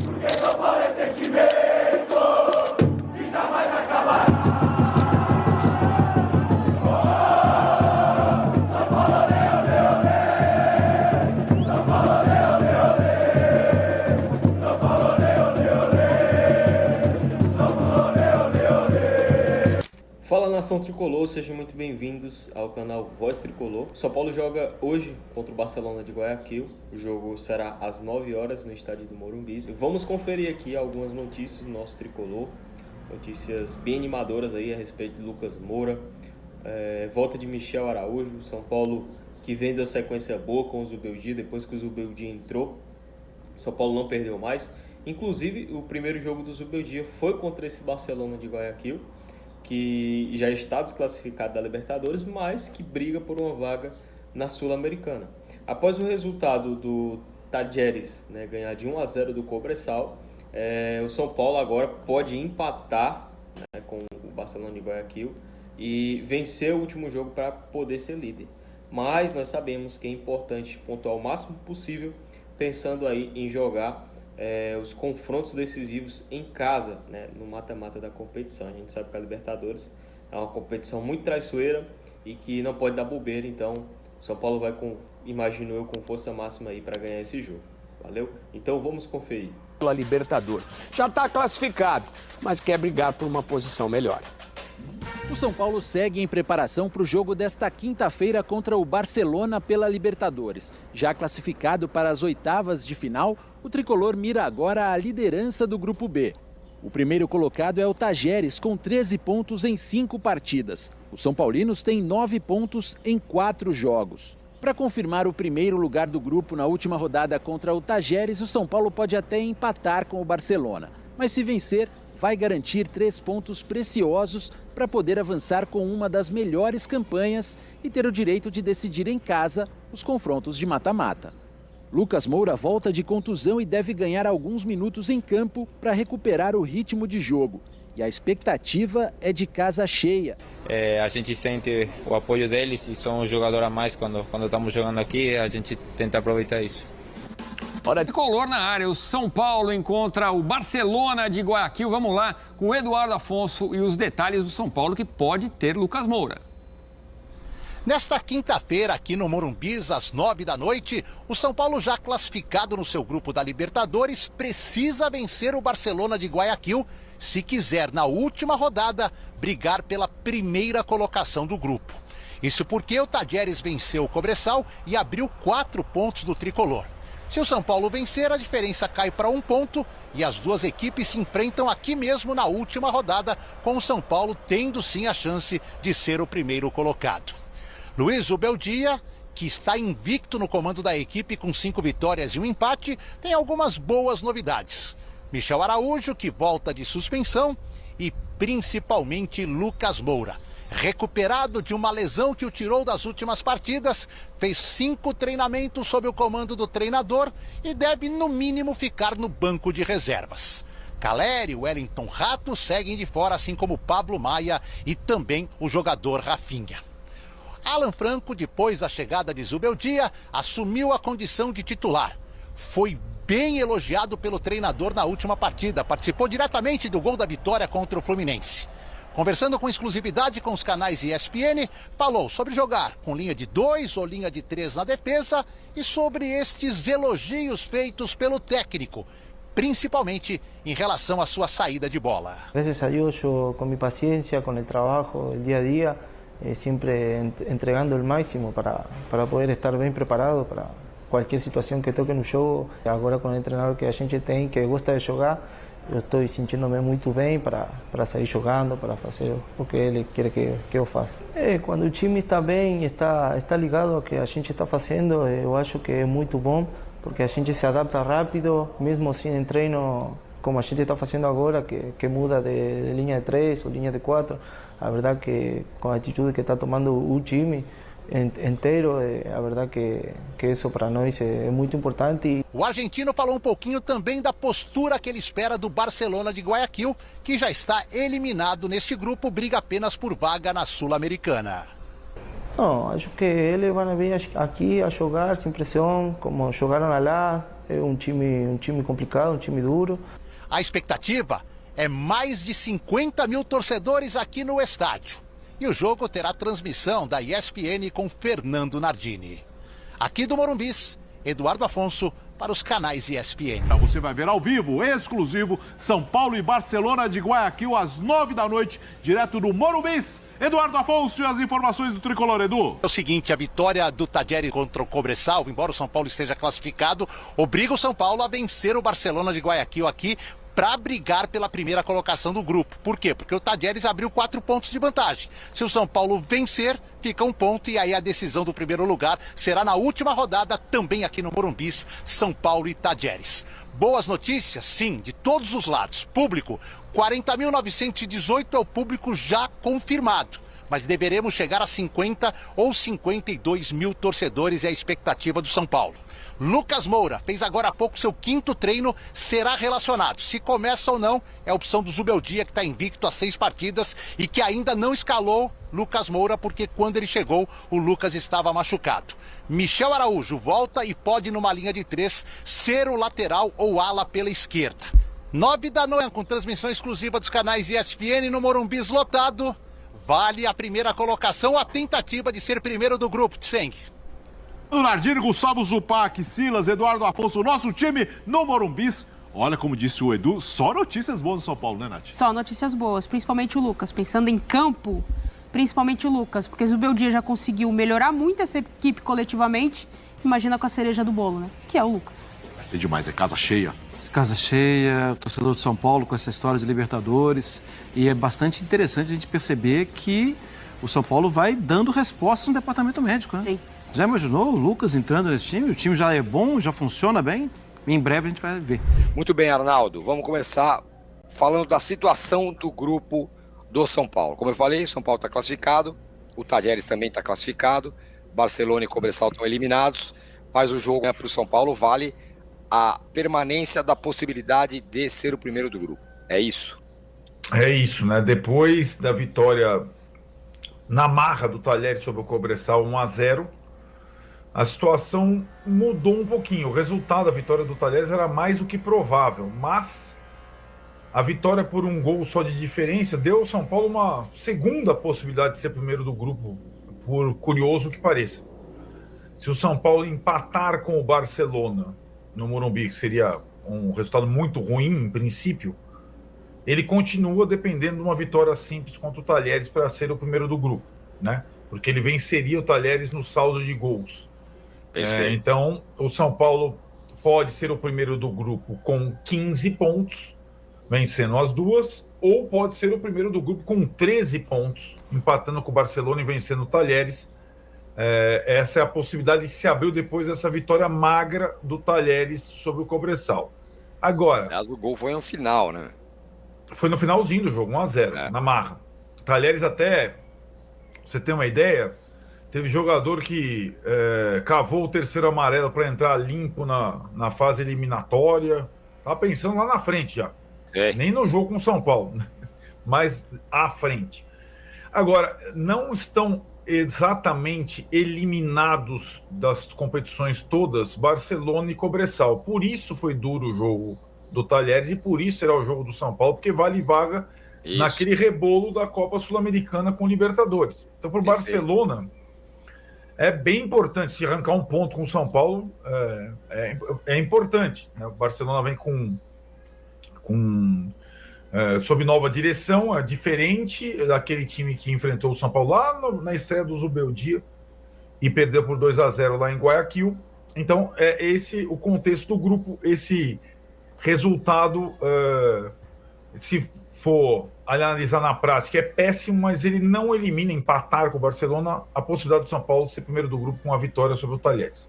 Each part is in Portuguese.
Porque São Paulo é sentimento e jamais acabará. Fala nação tricolor, sejam muito bem-vindos ao canal Voz Tricolor. São Paulo joga hoje contra o Barcelona de Guayaquil. O jogo será às 9 horas no estádio do Morumbi. Vamos conferir aqui algumas notícias do nosso tricolor, notícias bem animadoras aí a respeito de Lucas Moura, volta de Michel Araújo. São Paulo que vem da sequência boa com o Zubeldia, depois que o Zubeldia entrou, São Paulo não perdeu mais. Inclusive o primeiro jogo do Zubeldia foi contra esse Barcelona de Guayaquil, que já está desclassificado da Libertadores, mas que briga por uma vaga na Sul-Americana. Após o resultado do Tajeres, ganhar de 1-0 do Cobresal, o São Paulo agora pode empatar, com o Barcelona de Guayaquil e vencer o último jogo para poder ser líder. Mas nós sabemos que é importante pontuar o máximo possível, pensando aí em jogar os confrontos decisivos em casa, no mata-mata da competição. A gente sabe que a Libertadores é uma competição muito traiçoeira e que não pode dar bobeira, então São Paulo vai, imagino eu, com força máxima aí para ganhar esse jogo. Valeu? Então vamos conferir. Pela Libertadores. Já está classificado, mas quer brigar por uma posição melhor. O São Paulo segue em preparação para o jogo desta quinta-feira contra o Barcelona pela Libertadores. Já classificado para as oitavas de final, o tricolor mira agora a liderança do Grupo B. O primeiro colocado é o Tajeres, com 13 pontos em 5 partidas. Os São Paulinos têm 9 pontos em 4 jogos. Para confirmar o primeiro lugar do grupo na última rodada contra o Tajeres, o São Paulo pode até empatar com o Barcelona. Mas se vencer, vai garantir 3 pontos preciosos para poder avançar com uma das melhores campanhas e ter o direito de decidir em casa os confrontos de mata-mata. Lucas Moura volta de contusão e deve ganhar alguns minutos em campo para recuperar o ritmo de jogo. E a expectativa é de casa cheia. A gente sente o apoio deles e são um jogador a mais quando estamos jogando aqui, a gente tenta aproveitar isso. Tricolor na área, o São Paulo encontra o Barcelona de Guayaquil. Vamos lá com o Eduardo Afonso e os detalhes do São Paulo que pode ter Lucas Moura. Nesta quinta-feira, aqui no Morumbi, às 9 da noite, o São Paulo, já classificado no seu grupo da Libertadores, precisa vencer o Barcelona de Guayaquil se quiser, na última rodada, brigar pela primeira colocação do grupo. Isso porque o Tajeres venceu o Cobresal e abriu 4 pontos do tricolor. Se o São Paulo vencer, a diferença cai para 1 ponto e as duas equipes se enfrentam aqui mesmo na última rodada, com o São Paulo tendo sim a chance de ser o primeiro colocado. Luiz Zubeldia, que está invicto no comando da equipe com 5 vitórias e 1 empate, tem algumas boas novidades. Michel Araújo, que volta de suspensão, e principalmente Lucas Moura. Recuperado de uma lesão que o tirou das últimas partidas, fez 5 treinamentos sob o comando do treinador e deve, no mínimo, ficar no banco de reservas. Caleri e Wellington Rato seguem de fora, assim como Pablo Maia e também o jogador Rafinha. Alan Franco, depois da chegada de Zubeldia, assumiu a condição de titular. Foi bem elogiado pelo treinador na última partida, participou diretamente do gol da vitória contra o Fluminense. Conversando com exclusividade com os canais ESPN, falou sobre jogar com linha de 2 ou linha de 3 na defesa e sobre estes elogios feitos pelo técnico, principalmente em relação à sua saída de bola. Gracias a Dios, yo con mi paciencia, con el trabajo, el día a día, siempre entregando el máximo para poder estar bien preparado para cualquier situación que toque no jogo. Agora com o treinador que a gente tem, que gosta de jogar, eu estou sentindo-me muito bem para sair jogando, para fazer o que ele quer que eu faça. Quando o time está bem, está ligado ao que a gente está fazendo, eu acho que é muito bom, porque a gente se adapta rápido, mesmo assim em treino, como a gente está fazendo agora, que muda de linha de 3 ou linha de 4. A verdade que com a atitude que está tomando o time inteiro, a verdade que isso para nós é muito importante. O argentino falou um pouquinho também da postura que ele espera do Barcelona de Guayaquil, que já está eliminado neste grupo, briga apenas por vaga na Sul-Americana. Não, acho que eles vão vir aqui a jogar sem pressão, como jogaram lá. É um time complicado, um time duro. A expectativa é mais de 50 mil torcedores aqui no estádio. E o jogo terá transmissão da ESPN com Fernando Nardini. Aqui do Morumbis, Eduardo Afonso para os canais ESPN. Você vai ver ao vivo, exclusivo, São Paulo e Barcelona de Guayaquil às 9 da noite, direto do Morumbis. Eduardo Afonso e as informações do Tricolor, Edu. É o seguinte, a vitória do Tajeres contra o Cobressal, embora o São Paulo esteja classificado, obriga o São Paulo a vencer o Barcelona de Guayaquil aqui para brigar pela primeira colocação do grupo. Por quê? Porque o Tajeres abriu 4 pontos de vantagem. Se o São Paulo vencer, fica 1 ponto e aí a decisão do primeiro lugar será na última rodada, também aqui no Morumbis, São Paulo e Tajeres. Boas notícias, sim, de todos os lados. Público, 40.918 é o público já confirmado. Mas deveremos chegar a 50 ou 52 mil torcedores, é a expectativa do São Paulo. Lucas Moura fez agora há pouco seu 5º treino, será relacionado. Se começa ou não, é a opção do Zubeldia, que está invicto a 6 partidas e que ainda não escalou Lucas Moura, porque quando ele chegou, o Lucas estava machucado. Michel Araújo volta e pode, numa linha de 3, ser o lateral ou ala pela esquerda. 9 da noite, com transmissão exclusiva dos canais ESPN no Morumbis lotado. Vale a primeira colocação, a tentativa de ser primeiro do grupo, Tseng. Nardini, Gustavo Zupac, Silas, Eduardo Afonso, nosso time no Morumbis. Olha, como disse o Edu, só notícias boas no São Paulo, né, Nath? Só notícias boas, principalmente o Lucas. Pensando em campo, principalmente o Lucas, porque o Zubeldia já conseguiu melhorar muito essa equipe coletivamente. Imagina com a cereja do bolo, né? Que é o Lucas. Vai ser demais, é casa cheia. Casa cheia, torcedor de São Paulo com essa história de Libertadores. E é bastante interessante a gente perceber que o São Paulo vai dando respostas no departamento médico, né? Sim. Já imaginou o Lucas entrando nesse time? O time já é bom, já funciona bem? Em breve a gente vai ver. Muito bem, Arnaldo. Vamos começar falando da situação do grupo do São Paulo. Como eu falei, o São Paulo está classificado, o Tajeres também está classificado, Barcelona e Cobressal estão eliminados, mas o jogo para o São Paulo vale a permanência da possibilidade de ser o primeiro do grupo. É isso? É isso, né? Depois da vitória na marra do Tajeres sobre o Cobressal 1-0, a situação mudou um pouquinho. O resultado da vitória do Tajeres era mais do que provável, mas a vitória por 1 gol só de diferença deu ao São Paulo uma segunda possibilidade de ser primeiro do grupo, por curioso que pareça. Se o São Paulo empatar com o Barcelona no Morumbi, que seria um resultado muito ruim em princípio, ele continua dependendo de uma vitória simples contra o Tajeres para ser o primeiro do grupo, né? Porque ele venceria o Tajeres no saldo de gols. Então, o São Paulo pode ser o primeiro do grupo com 15 pontos, vencendo as duas, ou pode ser o primeiro do grupo com 13 pontos, empatando com o Barcelona e vencendo o Tajeres. Essa é a possibilidade que se abriu depois dessa vitória magra do Tajeres sobre o Cobressal. Agora... Aliás, o gol foi no final, né? Foi no finalzinho do jogo, 1-0, na marra. O Tajeres até, pra você ter uma ideia, teve jogador que cavou o terceiro amarelo para entrar limpo na fase eliminatória. Tava pensando lá na frente já. Nem no jogo com o São Paulo, mas à frente. Agora, não estão exatamente eliminados das competições todas Barcelona e Cobressal. Por isso foi duro o jogo do Tajeres e por isso será o jogo do São Paulo, porque vale vaga naquele rebolo da Copa Sul-Americana com Libertadores. Então, para o Barcelona, é bem importante se arrancar um ponto com o São Paulo, é importante, né? O Barcelona vem sob nova direção, é diferente daquele time que enfrentou o São Paulo lá na estreia do Zubeldia e perdeu por 2-0 lá em Guayaquil. Então, é esse o contexto do grupo, esse resultado, se for analisar na prática, é péssimo, mas ele não elimina, empatar com o Barcelona, a possibilidade do São Paulo ser primeiro do grupo com a vitória sobre o Tajeres.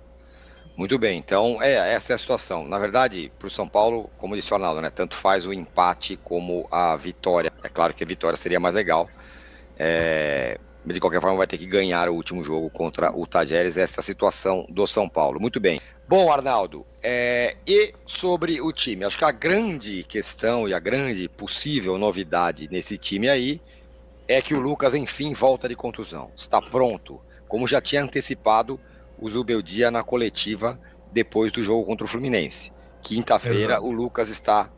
Muito bem, então essa é a situação. Na verdade, para o São Paulo, como disse o Arnaldo, né, tanto faz o empate como a vitória. É claro que a vitória seria mais legal. De qualquer forma, vai ter que ganhar o último jogo contra o Tajeres. Essa é a situação do São Paulo. Muito bem. Bom, Arnaldo, e sobre o time? Acho que a grande questão e a grande possível novidade nesse time aí é que o Lucas, enfim, volta de contusão. Está pronto, como já tinha antecipado o Zubeldia na coletiva depois do jogo contra o Fluminense. Quinta-feira o Lucas está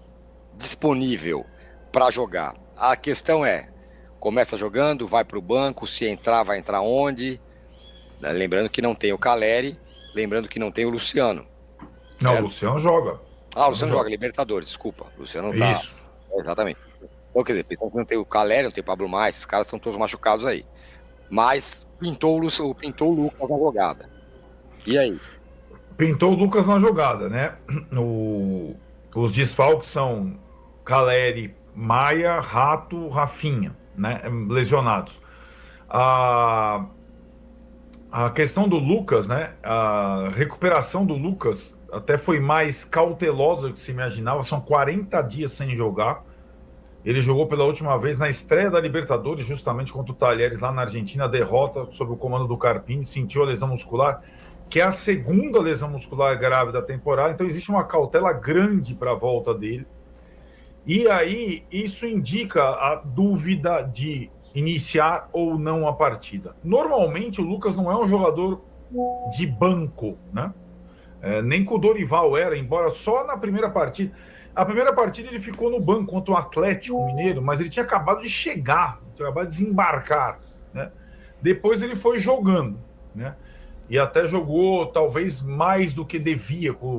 disponível para jogar. A questão é, começa jogando, vai para o banco, se entrar, vai entrar onde? Lembrando que não tem o Caleri, lembrando que não tem o Luciano. Não, certo? o Luciano joga. Ah, o Luciano joga, Libertadores, desculpa. O Luciano não tá. Isso. Exatamente. Então, quer dizer, pensando que não tem o Caleri, não tem o Pablo Maia, esses caras estão todos machucados aí. Mas pintou o Lucas na jogada. E aí? Pintou o Lucas na jogada, né? Os desfalques são Caleri, Maia, Rato, Rafinha, né? Lesionados. A questão do Lucas, né? A recuperação do Lucas até foi mais cautelosa do que se imaginava. São 40 dias sem jogar. Ele jogou pela última vez na estreia da Libertadores, justamente contra o Talheres lá na Argentina, derrota sob o comando do Carpini, sentiu a lesão muscular, que é a segunda lesão muscular grave da temporada, então existe uma cautela grande para a volta dele. E aí, isso indica a dúvida de iniciar ou não a partida. Normalmente, o Lucas não é um jogador de banco, né? Nem com o Dorival era, embora só na primeira partida. A primeira partida ele ficou no banco contra o Atlético Mineiro, mas ele tinha acabado de chegar, tinha acabado de desembarcar, né? Depois ele foi jogando, né? E até jogou talvez mais do que devia com